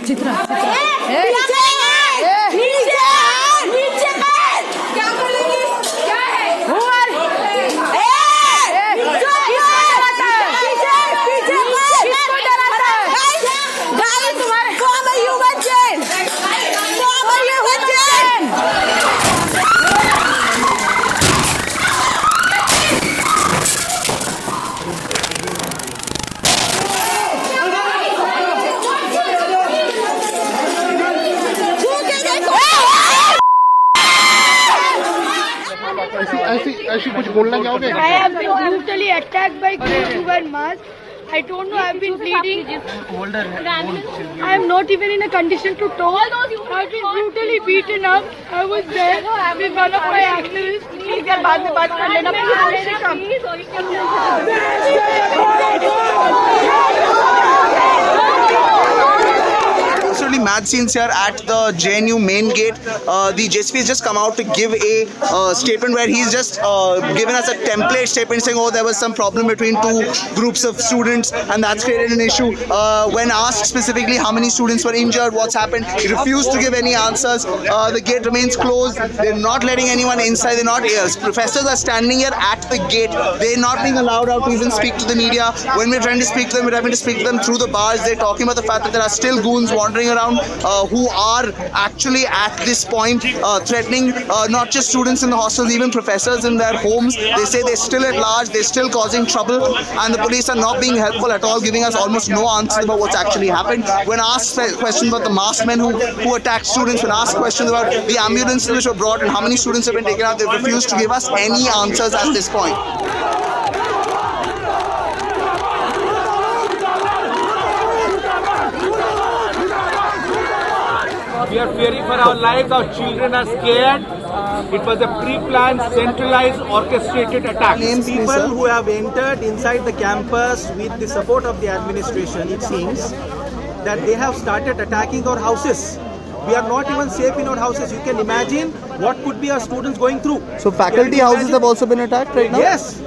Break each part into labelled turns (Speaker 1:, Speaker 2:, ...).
Speaker 1: चित्रा
Speaker 2: ऐसी कुछ बोलना चाहोगे?
Speaker 3: I have been brutally attacked by Guru and Mas. I don't know. I have been bleeding. I am not even in a condition to talk. I have been brutally beaten up. I was there with one of my activists. Please, यार बाद में बात कर लेना.
Speaker 4: Absolutely mad scenes here at the JNU main gate. The JSP has just come out to give a statement where he's just given us a template statement saying, oh, there was some problem between two groups of students and that's created an issue. When asked specifically how many students were injured, what's happened, he refused to give any answers. The gate remains closed. They're not letting anyone inside. They're not here. Professors are standing here at the gate. They're not being allowed out to even speak to the media. When we're trying to speak to them, we're having to speak to them through the bars. They're talking about the fact that there are still goons wandering around who are actually at this point threatening not just students in the hostels, even professors in their homes. They say they're still at large, they're still causing trouble, and the police are not being helpful at all, giving us almost no answers about what's actually happened. When asked questions about the masked men who attacked students, when asked questions about the ambulances which were brought and how many students have been taken out, they refused to give us any answers at this point.
Speaker 5: We are fearing for our lives. Our children are scared. It was a pre-planned, centralized, orchestrated attack.
Speaker 6: People who have entered inside the campus with the support of the administration, it seems that they have started attacking our houses. We are not even safe in our houses. You can imagine what could be our students going through.
Speaker 4: So faculty houses have also been attacked right now?
Speaker 6: Yes.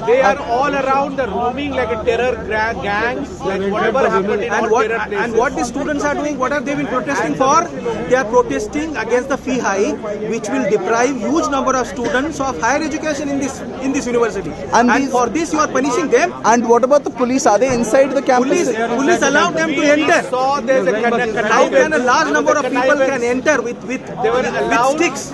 Speaker 5: They are all around, they're roaming like a terror gangs, like whatever happened in our terror places.
Speaker 6: And what the students are doing, what have they been protesting for? They are protesting against the fee hike, which will deprive huge number of students of higher education in this university. And for this you are punishing them.
Speaker 4: And what about the police? Are they inside the campus?
Speaker 6: Police allow them to enter. How can a large number of people can enter with sticks?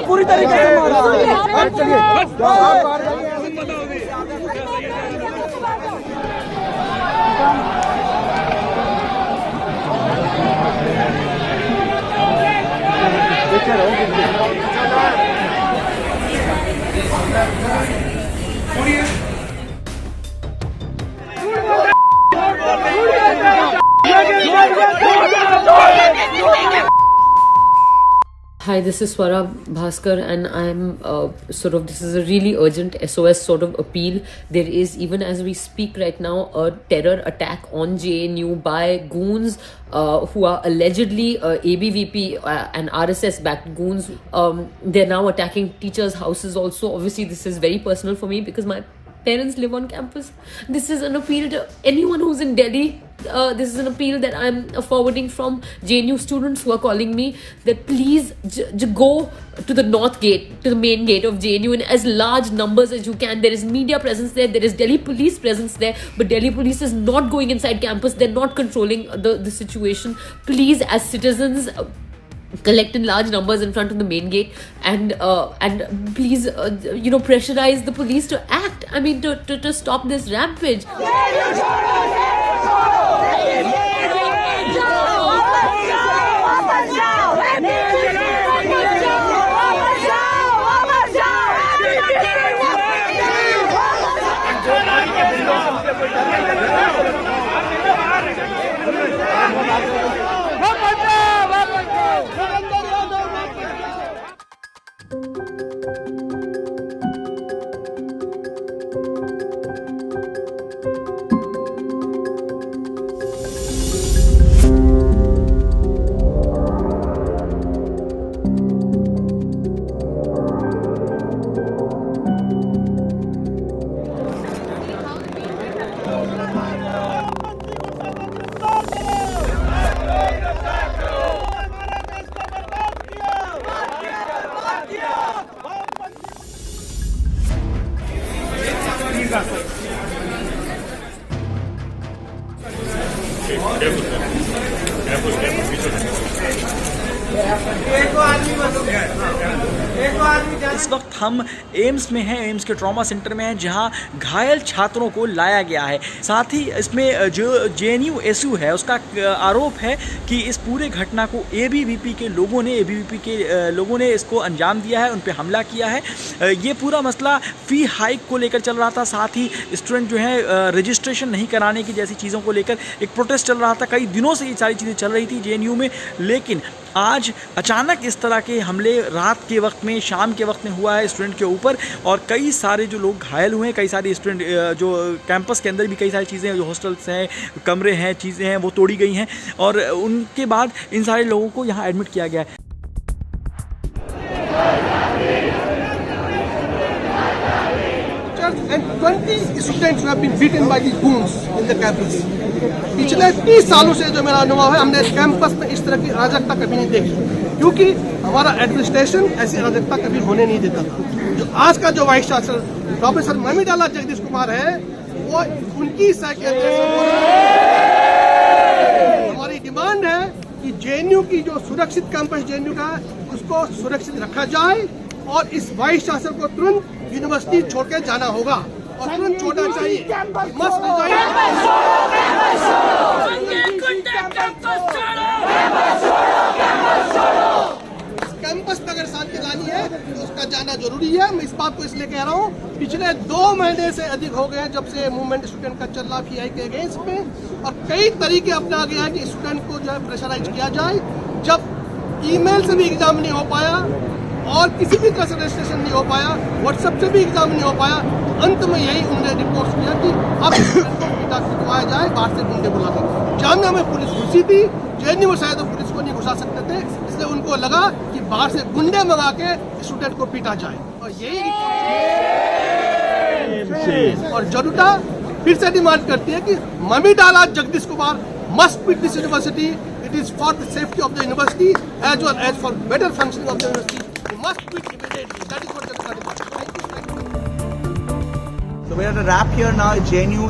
Speaker 1: पूरी तरीके से Hi, this is Swara Bhaskar and I'm this is a really urgent SOS sort of appeal. There is, even as we speak right now, a terror attack on JNU by goons who are allegedly ABVP and RSS backed goons. They're now attacking teachers' houses also. Obviously, this is very personal for me because my parents live on campus. This is an appeal to anyone who's in Delhi. This is an appeal that I'm forwarding from JNU students who are calling me that please go to the north gate, to the main gate of JNU in as large numbers as you can. There is media presence there, there is Delhi police presence there, but Delhi police is not going inside campus. They're not controlling the situation. Please, as citizens, collect in large numbers in front of the main gate and please pressurize the police to act. I mean, to stop this rampage.
Speaker 7: इस वक्त हम AIIMS में हैं, AIIMS के trauma centre में हैं, जहां घायल छात्रों को लाया गया है। साथ ही इसमें जो JNU SU है उसका आरोप है कि इस पूरे घटना को ABVP के लोगों ने इसको अंजाम दिया है, उन पे हमला किया है। ये पूरा मसला फ़ी हाइक को लेकर चल रहा था, साथ ही स्टूडेंट जो है रजिस्ट्रेशन नहीं कराने की जैसी चीज़ों को लेकर एक प्रोटेस्ट चल रहा था। कई दिनों से ये सारी चीज़ें चल रही थी JNU में, लेकिन आज अचानक इस तरह के हमले रात के वक्त में, शाम के वक्त में हुआ है स्टूडेंट के ऊपर, और कई सारे जो लोग घायल हुए हैं, कई सारे स्टूडेंट जो कैंपस के अंदर भी कई सारी चीज़ें, जो हॉस्टल्स हैं, कमरे हैं, चीज़ें हैं, वो तोड़ी गई हैं, और उनके बाद इन सारे लोगों को यहाँ एडमिट किया गया है।
Speaker 8: And 20 students have been beaten by these goons in the campus. पिछले 30 सालों से जो मेरा अनुभव है, हमने कैंपस में इस तरह की अराजकता कभी नहीं देखी, क्योंकि हमारा एडमिनिस्ट्रेशन ऐसी अराजकता कभी होने नहीं देता था। जो आज का जो vice chancellor professor Mamidala Jagadesh Kumar है, वो उनकी हमारी डिमांड है कि JNU की जो सुरक्षित कैंपस JNU का उसको सुरक्षित रखा जाए, और इस वाइस चांसलर को तुरंत यूनिवर्सिटी छोड़ के जाना होगा और तुरंत छोड़ना चाहिए। कैंपस में अगर शांति लानी है तो उसका जाना जरूरी है। मैं इस बात को इसलिए कह रहा हूँ, पिछले 2 महीने से अधिक हो गए जब से मूवमेंट स्टूडेंट का चल रहा PI के अगेंस्ट में, और कई तरीके अपना गया है कि स्टूडेंट को जो है प्रेशराइज किया जाए। जब ईमेल से भी एग्जाम नहीं हो पाया और किसी भी तरह से रजिस्ट्रेशन नहीं हो पाया, व्हाट्सएप से भी एग्जाम नहीं हो पाया, अंत में यही उन्होंने रिपोर्ट किया कि अब पिता करवाया जाए, बाहर से गुंडे बुला के। जामिया में पुलिस घुसी थी, JNU में शायद पुलिस को नहीं घुसा सकते थे, इसलिए उनको लगा कि बाहर से गुंडे मंगा के स्टूडेंट को पीटा जाए, और यही और जरूरता फिर से डिमांड करती है कि ममिडाला Jagadesh Kumar must quit this university. It is for the safety of the university as well as for better functioning of the university. You must quit immediately. That is what the demand. Thank you. Thank you.
Speaker 4: So we're at a wrap here now at JNU.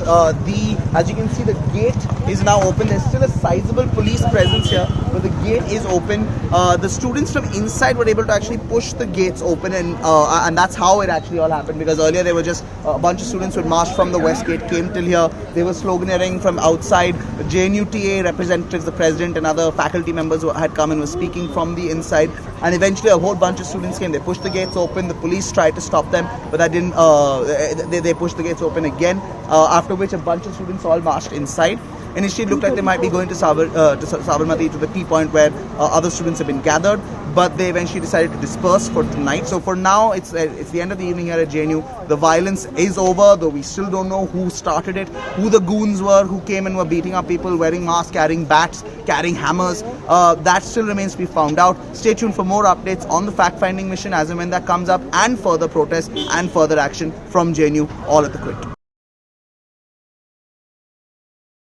Speaker 4: As you can see, the gate is now open. There's still a sizable police presence here, but the gate is open. The students from inside were able to actually push the gates open, and that's how it actually all happened. Because earlier there were just a bunch of students who had marched from the west gate, came till here. They were sloganeering from outside. JNU TA representatives, the president, and other faculty members who had come and were speaking from the inside. And eventually, a whole bunch of students came. They pushed the gates open. The police tried to stop them, but that didn't. They pushed the gates open again. After which, a bunch of students all marched inside. Initially, it looked like they might be going to Sabarmati, to the tea point where other students have been gathered, but they eventually decided to disperse for tonight. So for now, it's the end of the evening here at JNU. The violence is over, though we still don't know who started it, who the goons were, who came and were beating up people, wearing masks, carrying bats, carrying hammers. That still remains to be found out. Stay tuned for more updates on the fact-finding mission as and when that comes up, and further protests and further action from JNU, all at the quick.